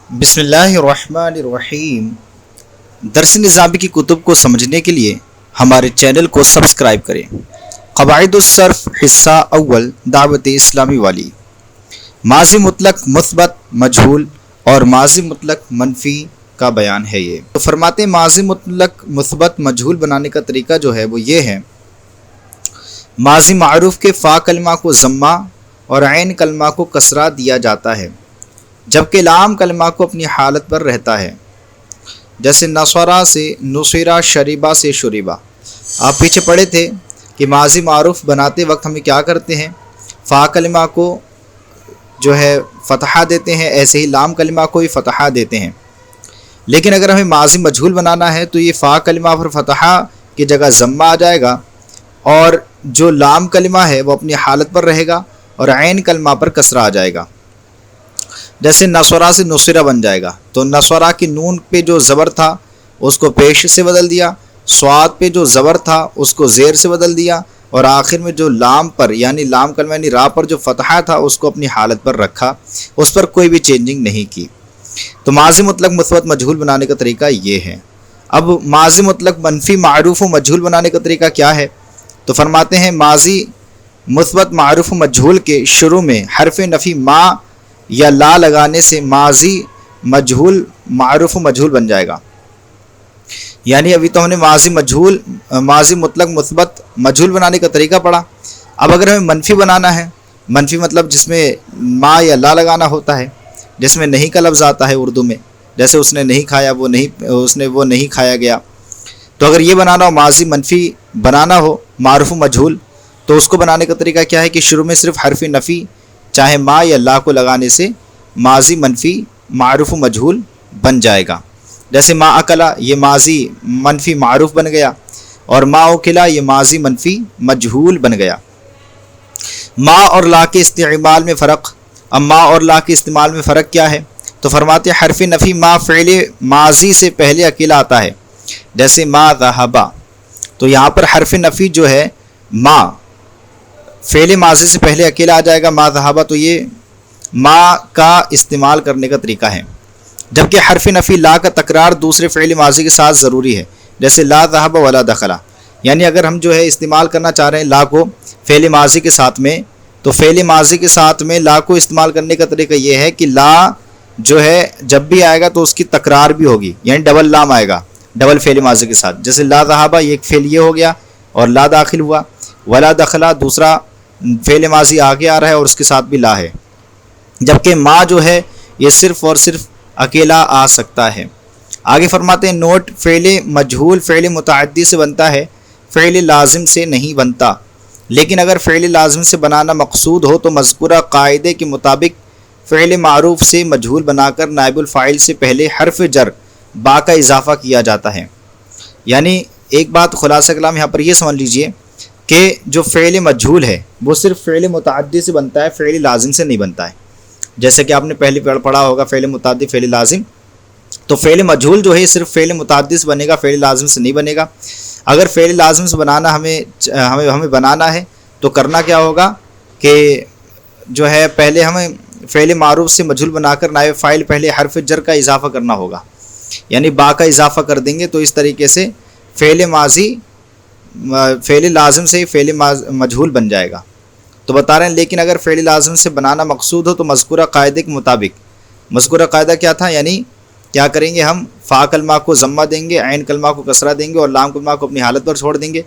بسم اللہ الرحمن الرحیم۔ درس نظامی کی کتب کو سمجھنے کے لیے ہمارے چینل کو سبسکرائب کریں۔ قواعد الصرف حصہ اول دعوت اسلامی والی۔ ماضی مطلق مثبت مجہول اور ماضی مطلق منفی کا بیان ہے یہ۔ تو فرماتے ہیں ماضی مطلق مثبت مجہول بنانے کا طریقہ جو ہے وہ یہ ہے، ماضی معروف کے فا کلمہ کو ضمہ اور عین کلمہ کو کسرہ دیا جاتا ہے، جبکہ لام کلمہ کو اپنی حالت پر رہتا ہے، جیسے نصرہ سے نصرہ، شریبہ سے شریبہ۔ آپ پیچھے پڑھے تھے کہ ماضی معروف بناتے وقت ہمیں کیا کرتے ہیں، فا کلمہ کو جو ہے فتحہ دیتے ہیں، ایسے ہی لام کلمہ کو بھی فتحہ دیتے ہیں۔ لیکن اگر ہمیں ماضی مجہول بنانا ہے تو یہ فا کلمہ پر فتحہ کی جگہ ضمہ آ جائے گا، اور جو لام کلمہ ہے وہ اپنی حالت پر رہے گا اور عین کلمہ پر کسرہ آ جائے گا۔ جیسے نصرہ سے نصرہ بن جائے گا، تو نصرہ کی نون پہ جو زبر تھا اس کو پیش سے بدل دیا، صاد پہ جو زبر تھا اس کو زیر سے بدل دیا، اور آخر میں جو لام پر یعنی لام کلمہ یعنی را پر جو فتحہ تھا اس کو اپنی حالت پر رکھا، اس پر کوئی بھی چینجنگ نہیں کی۔ تو ماضی مطلق مثبت مجہول بنانے کا طریقہ یہ ہے۔ اب ماضی مطلق منفی معروف و مجہول بنانے کا طریقہ کیا ہے؟ تو فرماتے ہیں ماضی مثبت معروف و مجہول کے شروع میں حرف نفی ما یا لا لگانے سے ماضی مجہول معروف و مجہول بن جائے گا۔ یعنی ابھی تو ہم نے ماضی مطلق مثبت مجہول بنانے کا طریقہ پڑھا۔ اب اگر ہمیں منفی بنانا ہے، منفی مطلب جس میں ما یا لا لگانا ہوتا ہے، جس میں نہیں کا لفظ آتا ہے اردو میں، جیسے اس نے نہیں کھایا، وہ نہیں کھایا گیا۔ تو اگر یہ بنانا ہو، ماضی منفی بنانا ہو معروف و مجہول، تو اس کو بنانے کا طریقہ کیا ہے کہ شروع میں صرف حرف نفی چاہے ما یا لا کو لگانے سے ماضی منفی معروف و مجہول بن جائے گا۔ جیسے ما اکلا، یہ ماضی منفی معروف بن گیا، اور ما اکلا یہ ماضی منفی مجہول بن گیا۔ ما اور لا کے استعمال میں فرق۔ اب ما اور لا کے استعمال میں فرق کیا ہے؟ تو فرماتے ہیں حرف نفی ما فعل ماضی سے پہلے اکیلا آتا ہے، جیسے ما ذهب۔ تو یہاں پر حرف نفی جو ہے ما فعل ماضی سے پہلے اکیلا آ جائے گا، ما ذهب، تو یہ ما کا استعمال کرنے کا طریقہ ہے۔ جبکہ حرف نفی لا کا تکرار دوسرے فعل ماضی کے ساتھ ضروری ہے، جیسے لا ذهب ولا دخل۔ یعنی اگر ہم جو ہے استعمال کرنا چاہ رہے ہیں لا کو فعل ماضی کے ساتھ میں، تو فعل ماضی کے ساتھ میں لا کو استعمال کرنے کا طریقہ یہ ہے کہ لا جو ہے جب بھی آئے گا تو اس کی تکرار بھی ہوگی، یعنی ڈبل لام آئے گا ڈبل فعل ماضی کے ساتھ۔ جیسے لا ذهب یہ ایک فعل یہ ہو گیا اور لا داخل ہوا، ولا دخل دوسرا فعل ماضی آگے آ رہا ہے اور اس کے ساتھ بھی لا ہے۔ جبکہ ما جو ہے یہ صرف اور صرف اکیلا آ سکتا ہے۔ آگے فرماتے ہیں نوٹ، فعل مجہول فعل متعدی سے بنتا ہے، فعل لازم سے نہیں بنتا۔ لیکن اگر فعل لازم سے بنانا مقصود ہو تو مذکورہ قاعدے کے مطابق فعل معروف سے مجہول بنا کر نائب الفاعل سے پہلے حرف جر با کا اضافہ کیا جاتا ہے۔ یعنی ایک بات خلاصہ کلام یہاں پر یہ سمجھ لیجئے کہ جو فعل مجہول ہے وہ صرف فعل متعدی سے بنتا ہے، فعل لازم سے نہیں بنتا ہے۔ جیسے کہ آپ نے پہلے پڑھا ہوگا فعل متعدی فعل لازم، تو فعل مجہول جو ہے صرف فعل متعدی سے بنے گا، فعل لازم سے نہیں بنے گا۔ اگر فعل لازم سے بنانا ہمیں بنانا ہے تو کرنا کیا ہوگا کہ جو ہے پہلے ہمیں فعل معروف سے مجہول بنا کر نائب فاعل پہلے حرف جر کا اضافہ کرنا ہوگا، یعنی با کا اضافہ کر دیں گے، تو اس طریقے سے فعل لازم سے فعل مجہول بن جائے گا۔ تو بتا رہے ہیں لیکن اگر فعل لازم سے بنانا مقصود ہو تو مذکورہ قاعدے کے مطابق، مذکورہ قاعدہ کیا تھا، یعنی کیا کریں گے، ہم فا کلمہ کو ضمہ دیں گے، عین کلمہ کو کسرہ دیں گے اور لام کلمہ کو اپنی حالت پر چھوڑ دیں گے۔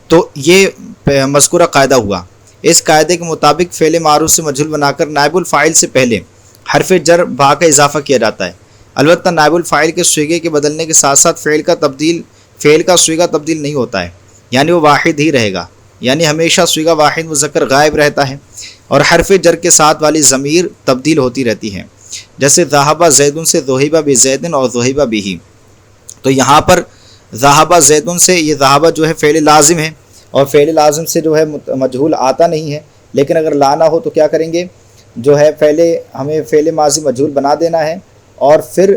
تو یہ مذکورہ قاعدہ ہوا۔ اس قاعدے کے مطابق فعل معروف سے مجہول بنا کر نائب الفاعل سے پہلے حرف جر با کا اضافہ کیا جاتا ہے۔ البتہ نائب الفاعل کے صیغے کے بدلنے کے ساتھ ساتھ فعل کا صیغہ تبدیل نہیں ہوتا ہے، یعنی وہ واحد ہی رہے گا، یعنی ہمیشہ صیغہ واحد مذکر غائب رہتا ہے، اور حرف جر کے ساتھ والی ضمیر تبدیل ہوتی رہتی ہے، جیسے ذهب زید سے ذهب بزید اور ذهب به۔ تو یہاں پر ذهب زید سے یہ ذهب جو ہے فعل لازم ہے، اور فعل لازم سے جو ہے مجہول آتا نہیں ہے، لیکن اگر لانا ہو تو کیا کریں گے، جو ہے پہلے ہمیں فعل ماضی مجہول بنا دینا ہے، اور پھر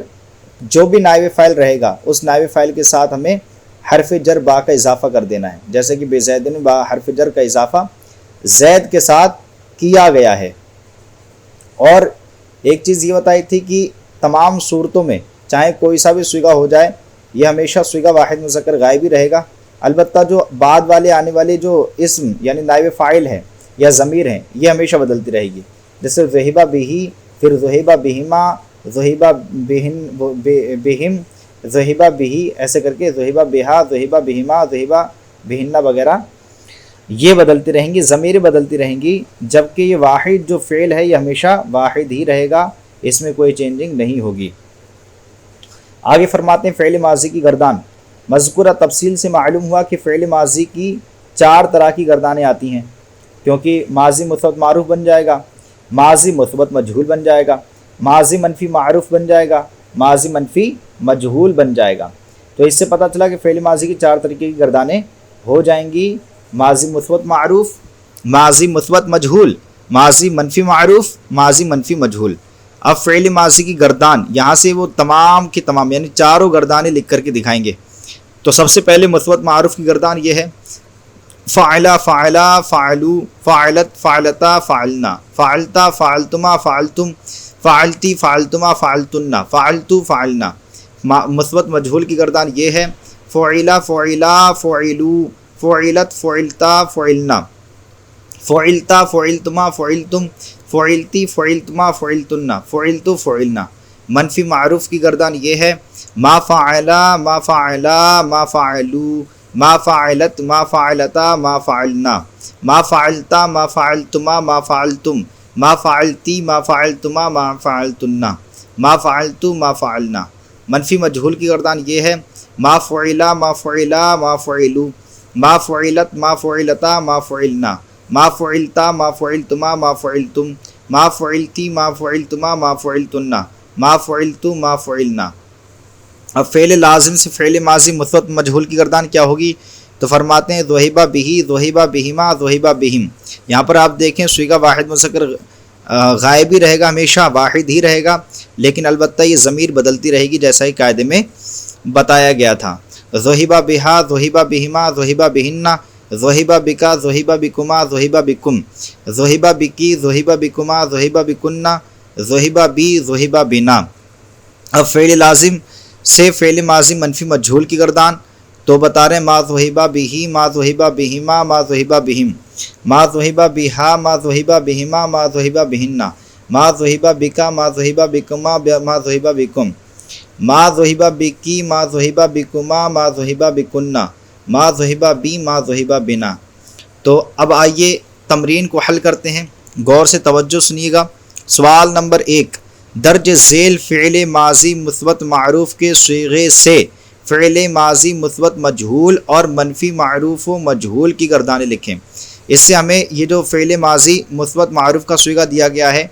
جو بھی نائب فاعل رہے گا اس نائب فاعل کے ساتھ ہمیں حرف جر با کا اضافہ کر دینا ہے، جیسے کہ بزیدن با حرف جر کا اضافہ زید کے ساتھ کیا گیا ہے۔ اور ایک چیز یہ بتائی تھی کہ تمام صورتوں میں چاہے کوئی سا بھی صیغہ ہو جائے یہ ہمیشہ صیغہ واحد مذکر غائب ہی رہے گا۔ البتہ جو بعد والے آنے والے جو اسم یعنی نائب فاعل ہے یا ضمیر ہیں یہ ہمیشہ بدلتی رہے گی، جیسے ذہبہ بہی، پھر ذہبہ بہما، ذہبہ بہم، ذہبہ بہی، ایسے کر کے ذہبہ بہا، ذہبہ بہما، ذہبہ بہنہ وغیرہ یہ بدلتی رہیں گی، ضمیر بدلتی رہیں گی، جبکہ یہ واحد جو فعل ہے یہ ہمیشہ واحد ہی رہے گا، اس میں کوئی چینجنگ نہیں ہوگی۔ آگے فرماتے ہیں فعل ماضی کی گردان۔ مذکورہ تفصیل سے معلوم ہوا کہ فعل ماضی کی 4 طرح کی گردانیں آتی ہیں، کیونکہ ماضی مثبت معروف بن جائے گا، ماضی مثبت مجہول بن جائے گا، ماضی منفی معروف بن جائے گا، ماضی منفی مجہول بن جائے گا۔ تو اس سے پتہ چلا کہ فعل ماضی کی 4 طریقے کی گردانیں ہو جائیں گی، ماضی مثبت معروف، ماضی مثبت مجہول، ماضی منفی معروف، ماضی منفی مجہول۔ اب فعل ماضی کی گردان یہاں سے وہ تمام کی تمام یعنی چاروں گردانیں لکھ کر کے دکھائیں گے۔ تو سب سے پہلے مثبت معروف کی گردان یہ ہے فعلا، فعلا، فعلو، فعلت، فعلتا، فعلنا، فعلتا، فعلتما، فعلتم، فعلتی، فعلتما، فعلتن، فعلتو، فعلنا۔ مثبت مجہول کی گردان یہ ہے فعلا، فعلا، فعلو، فعلت، فعلتا، فعلنا، فعلتا، فعلتما، فعلتم، فعلتی، فعلتما، فعلتن، فعلتو، فعلنا۔ منفی معروف کی گردان یہ ہے ما فعلا، ما فعلا، ما فعلو، ما فعلت، ما فعلتا، ما فعلنا، ما فعلتا، ما فعلتما، ما فعلتم، ما فعلتی، ما فعلتما، ما فعلتن، ما فعلتو، ما فعلنا۔ منفی مجہول کی گردان یہ ہے ما فعلا، ما فعلا، ما فعلو، ما فعلت، ما فعلتا، ما فعلنا، ما فعلتا، ما فعلتما، ما فعلتم، ما فعلتی، ما فعلتما، ما فعلتن، ما فعلتو، ما فعلنا۔ اب فعل لازم سے فعل ماضی مثبت مجہول کی گردان کیا ہوگی؟ تو فرماتے ہیں ذہبہ بہی، ذہبہ بہما، ذہبہ بہم۔ یہاں پر آپ دیکھیں صیغہ واحد مذکر غائب ہی رہے گا، ہمیشہ واحد ہی رہے گا، لیکن البتہ یہ ضمیر بدلتی رہے گی جیسا ہی قاعدے میں بتایا گیا تھا۔ ذہبہ بہا، ذہبہ بہما، ذہبہ بہنہ، ذہبہ بکا، ذہبہ بکما، ذہبہ بکم، ذہبہ بکی، ذہبہ بکما، ذہبہ بکنہ، ذہبہ بی، ذہبہ بنا۔ اب فعل لازم سے فعل ماضی منفی مجہول کی گردان تو بتا رہے ہیں ما ذہبہ بہی، ما ذہبہ بہما، ما ذہبہ بہم، ما ذہبہ بہا، ما ذہبہ بہما، ما ذہبہ بہنہ، ما ذہبہ بکا، ما ذہبہ بکما، ما ذہبہ بکم، ما ذہبہ بکی، ما ذہبہ بکما، ما ذہبہ بکنہ، ما ذہبہ بی، ما ذہبہ بنا۔ تو اب آئیے تمرین کو حل کرتے ہیں، غور سے توجہ سنیے گا۔ سوال نمبر 1، درج ذیل فعل ماضی مثبت معروف کے صیغے سے فعل ماضی مثبت مجہول اور منفی معروف و مجہول کی گردانیں لکھیں۔ اس سے ہمیں یہ جو فعل ماضی مثبت معروف کا صیغہ دیا گیا ہے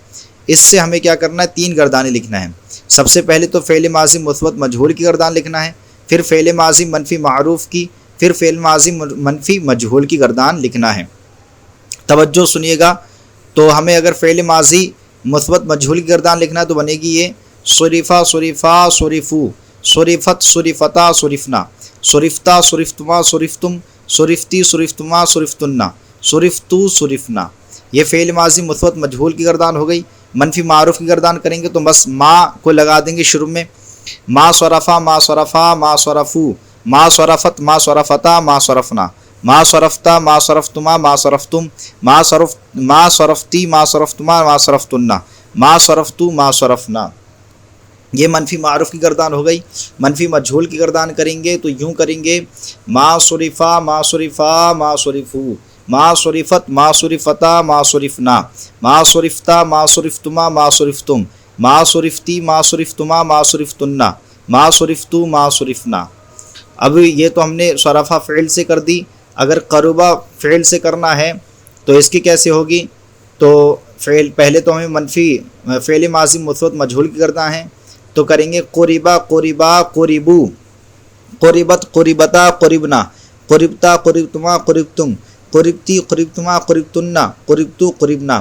اس سے ہمیں کیا کرنا ہے، 3 گردانیں لکھنا ہے۔ سب سے پہلے تو فعل ماضی مثبت مجہول کی گردان لکھنا ہے، پھر فعل ماضی منفی معروف کی، پھر فعل ماضی منفی مجہول کی گردان لکھنا ہے۔ توجہ سنیے گا۔ تو ہمیں اگر فعل ماضی مثبت مجہول کی گردان لکھنا ہے تو بنے گی یہ صرفا، صرفا، صرفو، صرفت، صرفتا، صرفنا، صرفتا، صرفتما، صرفتم، صرفتی، صرفتما، صرفتن، صرفتو، صرفنا۔ یہ فعل ماضی مثبت مجہول کی گردان ہو گئی۔ منفی معروف کی گردان کریں گے تو بس ما کو لگا دیں گے شروع میں، ما صرفا، ما صرفا، ما صرفو، ما صرفت، ما صرفتا، ما صرفنا، ما صرفتا، ما صرفتما، ما صرفتم، ما صرفتی، ما صرفتما، ما صرفتن، ما صرفتو، ما صرفنا۔ یہ منفی معروف کی گردان ہو گئی۔ منفی مجہول کی گردان کریں گے تو یوں کریں گے ما صرفا، ما صرفا، ما صرفو، ما صرفت، ما صرفتا، ما صرفنا، ما صرفتا، ما صرفتما، ما صرفتم، ما صرفتی، ما صرفتما، ما صرفتن، ما صرفتو، ما صرفنا۔ اب یہ تو ہم نے صرفہ فعل سے کر دی، اگر قربہ فعل سے کرنا ہے تو اس کی کیسے ہوگی؟ تو پہلے تو ہمیں منفی فعل ماضی مثبت مجہول کی گردان ہے تو کریں گے قربا، قربا، قربو، قربت، قربتا، قربنا، قربتا، قربتما، قربتم، قربتی، قربتما، قربتن، قربتو، قربنا۔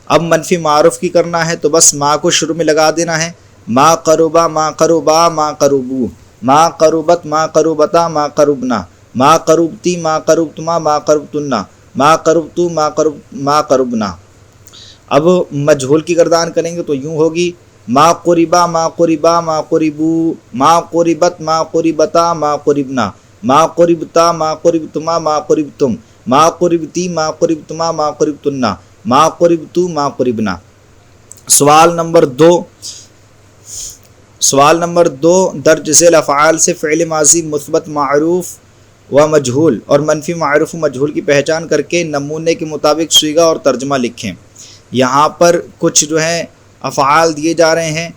اب منفی معروف کی کرنا ہے تو بس ما کو شروع میں لگا دینا ہے، ما قربا، ما قربا، ما قربو، ما قربت، ما قربتا، ما قربنا، ما قربتی، ما قربتما، ما قربتن، ما قربتو، ما قربنا۔ اب مجہول کی گردان کریں گے تو یوں ہوگی ما قربا ما قربا ما قربو، ما قربت ما قربتا ما قربنا، ما قربتا ما قربتما ما قربتم، ما قربتی ما قربتما ما قربتنا، ما قربتو ما قربنا۔ سوال نمبر دو درج ذیل افعال سے فعل ماضی مثبت معروف و مجہول اور منفی معروف و مجہول کی پہچان کر کے نمونے کے مطابق صیغہ اور ترجمہ لکھیں۔ یہاں پر کچھ جو ہیں افعال دیے جا رہے ہیں،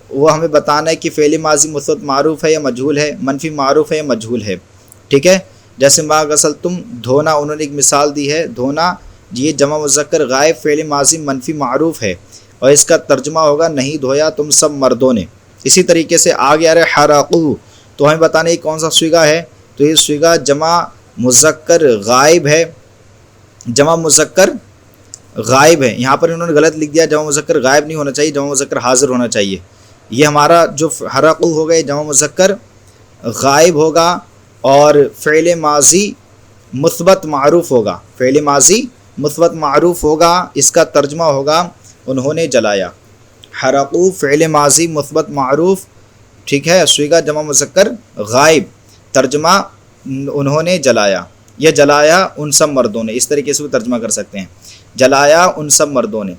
وہ ہمیں بتانا ہے کہ فعل ماضی مثبت معروف ہے یا مجہول ہے، منفی معروف ہے یا مجہول ہے، ٹھیک ہے۔ جیسے ما غسلتم، دھونا، انہوں نے ایک مثال دی ہے، دھونا یہ جمع مذکر غائب فعل ماضی منفی معروف ہے اور اس کا ترجمہ ہوگا نہیں دھویا تم سب مردوں نے۔ اسی طریقے سے آگے آ رہے حرقو، تو ہمیں بتانا ہے کون سا صیغہ ہے، تو یہ صیغہ جمع مذکر غائب ہے، جمع مذکر غائب ہے۔ یہاں پر انہوں نے غلط لکھ دیا، جمع مذکر غائب نہیں ہونا چاہیے، جمع مذکر حاضر ہونا چاہیے۔ یہ ہمارا جو حرقو ہوگا یہ جمع مذکر غائب ہوگا اور فعل ماضی مثبت معروف ہوگا، فعل ماضی مثبت معروف ہوگا، اس کا ترجمہ ہوگا انہوں نے جلایا۔ حرقو فعل ماضی مثبت معروف، ٹھیک ہے، صیغہ جمع مذکر غائب، ترجمہ انہوں نے جلایا یا جلایا ان سب مردوں نے، اس طریقے سے بھی ترجمہ کر سکتے ہیں، جلایا ان سب مردوں نے۔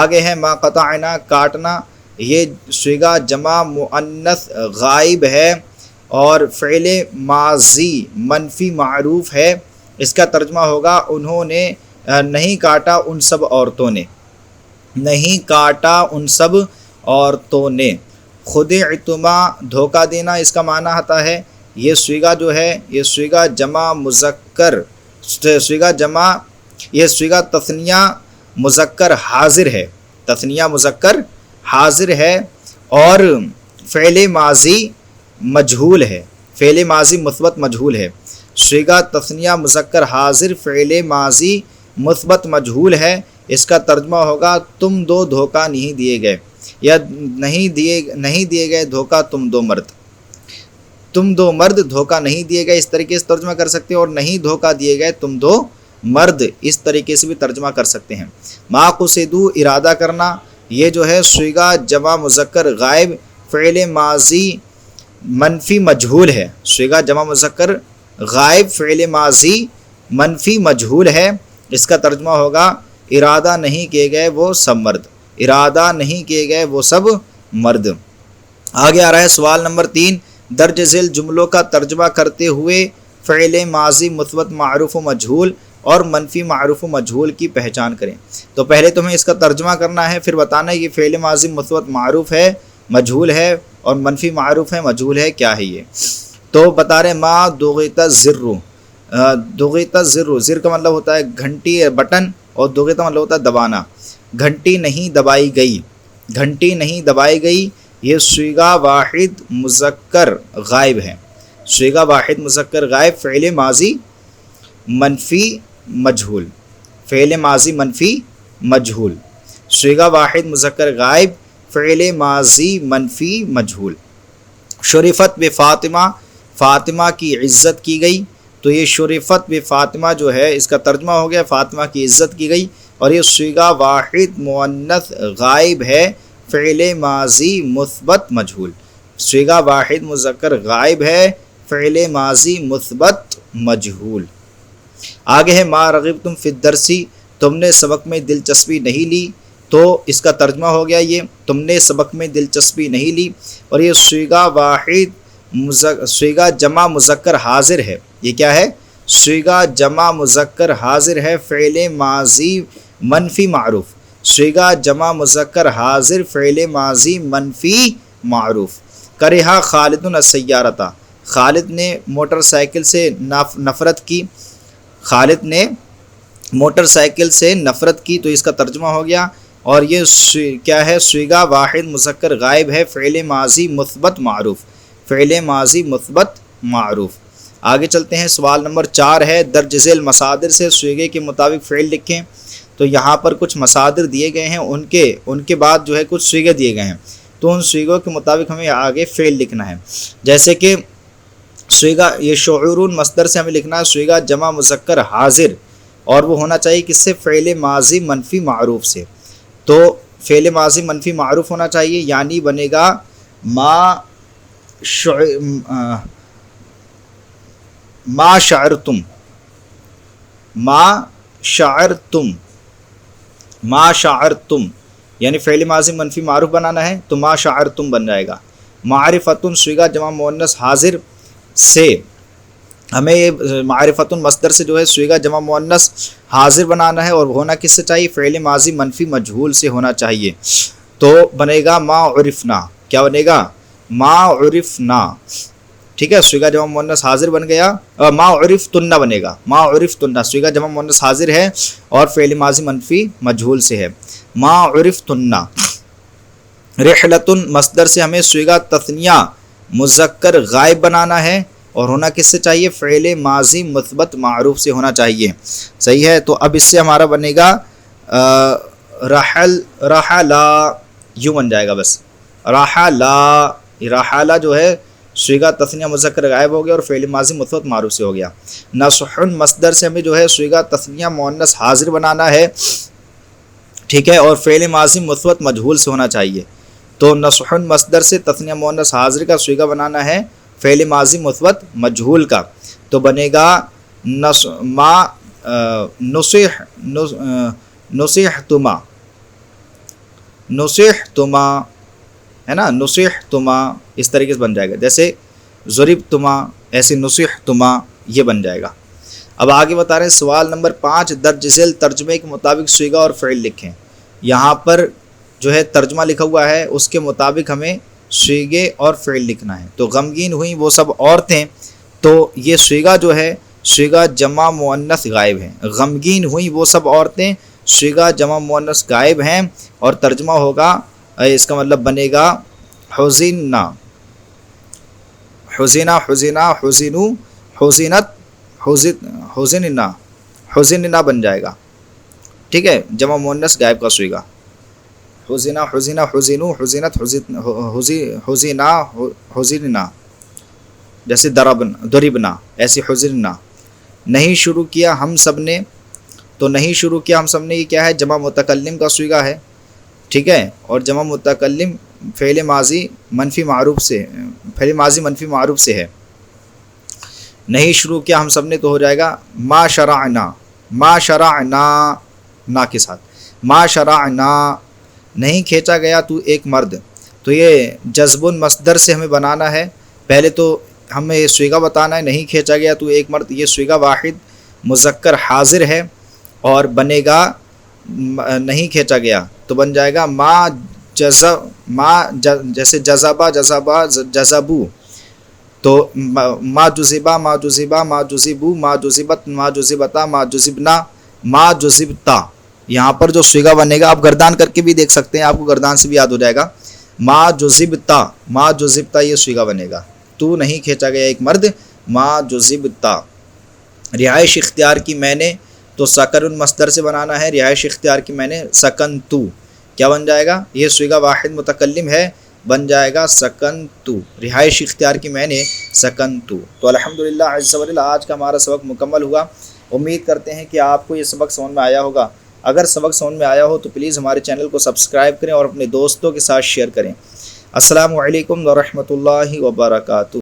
آگے ہے ما قطعنا، کاٹنا، یہ صیغہ جمع مؤنث غائب ہے اور فعل ماضی منفی معروف ہے، اس کا ترجمہ ہوگا انہوں نے نہیں کاٹا ان سب عورتوں نے، نہیں کاٹا ان سب عورتوں نے۔ خدعتما، دھوکہ دینا، اس کا معنی آتا ہے یہ صیغہ جو ہے یہ صیغہ جمع مذکر، صیغہ جمع، یہ صیغہ تثنیہ مذکر حاضر ہے، تثنیہ مذکر حاضر ہے اور فعل ماضی مجہول ہے، فعل ماضی مثبت مجہول ہے۔ صیغہ تثنیہ مذکر حاضر فعل ماضی مثبت مجہول ہے، اس کا ترجمہ ہوگا تم دو دھوکہ نہیں دیے گئے، یا نہیں دیے گئے دھوکہ تم دو مرد، تم دو مرد دھوکہ نہیں دیے گئے، اس طریقے سے ترجمہ کر سکتے ہیں، اور نہیں دھوکہ دیے گئے تم دو مرد، اس طریقے سے بھی ترجمہ کر سکتے ہیں۔ ما قصدو، ارادہ کرنا، یہ جو ہے صیغہ جمع مذکر غائب فعل ماضی منفی مجہول ہے، صیغہ جمع مذکر غائب فعل ماضی منفی مجہول ہے، اس کا ترجمہ ہوگا ارادہ نہیں کیے گئے وہ سب مرد، ارادہ نہیں کیے گئے وہ سب مرد۔ آگے آ رہا ہے سوال نمبر 3، درج ذیل جملوں کا ترجمہ کرتے ہوئے فعل ماضی مثبت معروف و مجہول اور منفی معروف و مجہول کی پہچان کریں۔ تو پہلے تمہیں اس کا ترجمہ کرنا ہے، پھر بتانا ہے کہ فعل ماضی مثبت معروف ہے، مجہول ہے، اور منفی معروف ہے، مجہول ہے، کیا ہے یہ؟ تو بتا رہے ما دغیت الزر، دغیت الزر، زر کا مطلب ہوتا ہے گھنٹی بٹن، اور دغیت مطلب ہوتا ہے دبانا، گھنٹی نہیں دبائی گئی، گھنٹی نہیں دبائی گئی، یہ صیغہ واحد مذکر غائب ہے، صیغہ واحد مذکر غائب فعل ماضی منفی مجہول، فعل ماضی منفی مجہول، صیغہ واحد مذکر غائب فعل ماضی منفی مجہول۔ شرفت بفاطمہ، فاطمہ کی عزت کی گئی، تو یہ شرفت بفاطمہ جو ہے اس کا ترجمہ ہو گیا فاطمہ کی عزت کی گئی، اور یہ صیغہ واحد مؤنث غائب ہے فعل ماضی مثبت مجہول، صیغہ واحد مذکر غائب ہے فعل ماضی مثبت مجہول۔ آگے ہے ما رغبتم فی الدرس، تم نے سبق میں دلچسپی نہیں لی، تو اس کا ترجمہ ہو گیا یہ تم نے سبق میں دلچسپی نہیں لی، اور یہ صیغہ واحد صیغہ جمع مذکر حاضر ہے، یہ کیا ہے؟ صیغہ جمع مذکر حاضر ہے فعل ماضی منفی معروف، صیغہ جمع مذکر حاضر فعل ماضی منفی معروف۔ کرہا خالد السیارۃ، خالد نے موٹر سائیکل سے نفرت کی، خالد نے موٹر سائیکل سے نفرت کی، تو اس کا ترجمہ ہو گیا، اور یہ کیا ہے؟ صیغہ واحد مذکر غائب ہے فعل ماضی مثبت معروف، فعل ماضی مثبت معروف۔ آگے چلتے ہیں، سوال نمبر 4 ہے درج ذیل مصادر سے صیغے کے مطابق فعل لکھیں۔ تو یہاں پر کچھ مصادر دیے گئے ہیں، ان کے بعد جو ہے کچھ صیغے دیے گئے ہیں، تو ان صیغوں کے مطابق ہمیں آگے فعل لکھنا ہے۔ جیسے کہ صیغہ یہ شعورون مصدر سے ہمیں لکھنا ہے صیغہ جمع مذکر حاضر، اور وہ ہونا چاہیے کس سے؟ فعل ماضی منفی معروف سے۔ تو فعل ماضی منفی معروف ہونا چاہیے، یعنی بنے گا ما شعرتم، ما شعرتم، ما شعرتم، یعنی فعل ماضی منفی معروف بنانا ہے تو ما شعرتم بن جائے گا۔ معرفتن صیغہ جمع مؤنث حاضر سے ہمیں یہ معرفتن مصدر سے جو ہے صیغہ جمع مؤنث حاضر بنانا ہے، اور ہونا کس سے چاہیے؟ فعل ماضی منفی مجہول سے ہونا چاہیے، تو بنے گا ما عرفنا۔ کیا بنے گا؟ ما عرفنا، ٹھیک ہے، صیغہ جمع مؤنث حاضر بن گیا، ما عرفتن بنے گا، ما عرفتن صیغہ جمع مؤنث حاضر ہے اور فعل ماضی منفی مجہول سے ہے، ما عرفتن۔ رحلتن مصدر سے ہمیں صیغہ تثنیہ مذکر غائب بنانا ہے، اور ہونا کس سے چاہیے؟ فعل ماضی مثبت معروف سے ہونا چاہیے، صحیح ہے۔ تو اب اس سے ہمارا بنے گا رحلا، یوں بن جائے گا بس، رحلا، رحلا جو ہے صیغہ تثنیہ مذکر غائب ہو گیا اور فعل ماضی مثبت معروف سے ہو گیا۔ نصحن مصدر سے ہمیں جو ہے صیغہ تثنیہ مؤنث حاضر بنانا ہے، ٹھیک ہے، اور فعل ماضی مثبت مجہول سے ہونا چاہیے، تو نصحن مصدر سے تثنیہ مؤنث حاضر کا صیغہ بنانا ہے فعل ماضی مثبت مجہول کا، تو بنے گا نصحتما، نصحتما ہے نا، نصحتما اس طریقے سے بن جائے گا، جیسے ضربتما ایسے نصحتما یہ بن جائے گا۔ اب آگے بتا رہے ہیں سوال نمبر 5، درج ذیل ترجمے کے مطابق صیغہ اور فعل لکھیں۔ یہاں پر جو ہے ترجمہ لکھا ہوا ہے، اس کے مطابق ہمیں صیغے اور فعل لکھنا ہے۔ تو غمگین ہوئیں وہ سب عورتیں، تو یہ صیغہ جو ہے صیغہ جمع مؤنث غائب ہے، غمگین ہوئیں وہ سب عورتیں صیغہ جمع مؤنث غائب ہیں، اور ترجمہ ہوگا، اس کا مطلب بنے گا حزننا، حزنا، حزنا، حزنو، حزنت، حزننا، حزننا بن جائے گا، ٹھیک ہے، جمع مؤنث غائب کا صیغہ، حزنا، حزنا، حزنو، حزنت، حزنا، حزننا، جیسے ضربنا ایسے حزننا۔ نہیں شروع کیا ہم سب نے، تو نہیں شروع کیا ہم سب نے یہ کیا ہے؟ جمع متکلم کا صیغہ ہے، ٹھیک ہے، اور جمع متکلم فعل ماضی منفی معروف سے، فعل ماضی منفی معروف سے ہے۔ نہیں شروع کیا ہم سب نے تو ہو جائے گا ما شرعنا، ما شرعنا نا کے ساتھ، ما شرعنا۔ نہیں کھینچا گیا تو ایک مرد، تو یہ جذب مصدر سے ہمیں بنانا ہے، پہلے تو ہمیں یہ صیغہ بتانا ہے، نہیں کھینچا گیا تو ایک مرد، یہ صیغہ واحد مذکر حاضر ہے، اور بنے گا نہیں کھینچا گیا تو بن جائے گا ما جیسے جذبہ، جذبہ، جذبو، تو ما جذبہ، ما جذبہ، ما جذبو، ما جذبت، ما جذبتا، ما جذبنا، ما جذبتا۔ یہاں پر جو صیغہ بنے گا آپ گردان کر کے بھی دیکھ سکتے ہیں، آپ کو گردان سے بھی یاد ہو جائے گا، ما جذبتا، ما جذبتا یہ صیغہ بنے گا، تو نہیں کھینچا گیا ایک مرد، ما جذبتا۔ رہائش اختیار کی میں نے، تو سکن مصدر سے بنانا ہے، رہائش اختیار کی میں نے سکن تو، کیا بن جائے گا؟ یہ صیغہ واحد متکلم ہے، بن جائے گا سکن تو، رہائش اختیار کی میں نے سکن تو۔ تو الحمدللہ عز و جل آج کا ہمارا سبق مکمل ہوا، امید کرتے ہیں کہ آپ کو یہ سبق سمجھ میں آیا ہوگا۔ اگر سبق سمجھ میں آیا ہو تو پلیز ہمارے چینل کو سبسکرائب کریں اور اپنے دوستوں کے ساتھ شیئر کریں۔ السلام علیکم ورحمۃ اللہ وبرکاتہ۔